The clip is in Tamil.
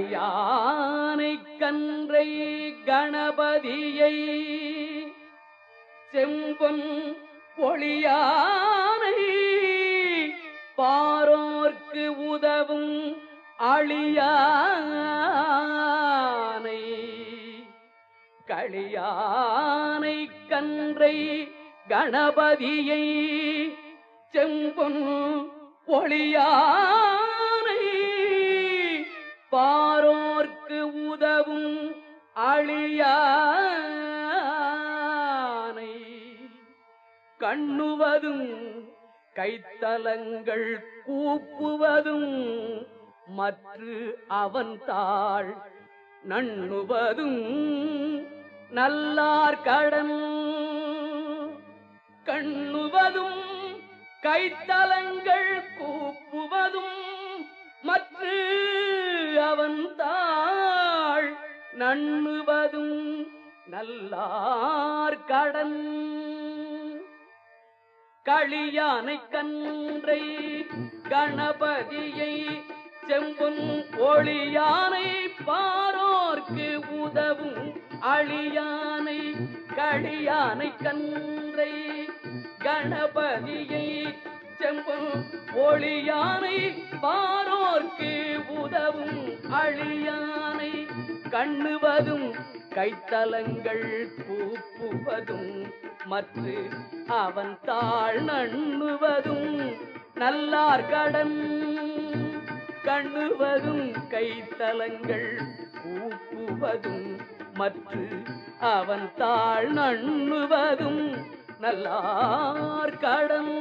களியானை கன்றை கணபதியை செம்பொன் பொழியானை பாரோர்க்கு உதவும் அழியானை களியானை கன்றை கணபதியை செம்பொன் பொழியானை பாரோர்க்கு உதவும் அழியானை கண்ணுவதும் கைத்தலங்கள் கூப்புவதும் மற்று அவன் தாள் நண்ணுவதும் நல்லார் கடன் கண்ணுவதும் கைத்தலங்கள் கூப்புவதும் மற்று அவன் தாள் நண்ணுவதும் நல்லார் கடன் களியானை கன்றை கணபதியை செம்பொன் ஒளியானை பாரோர்க்கு உதவும் அழியானை களியானை கன்றை கணபதியை செம்பொன் ஒளியானை பாரோர்க்கு உதவும் அழியானை கண்ணுவதும் கைத்தலங்கள் கூப்புவதும் மற்று அவன் தாழ் நண்ணுவதும் நல்லார் கடன் கண்ணுவதும் கைத்தலங்கள் கூப்புவதும் மற்று அவன் தாழ் நண்ணுவதும் நல்லார் கடன்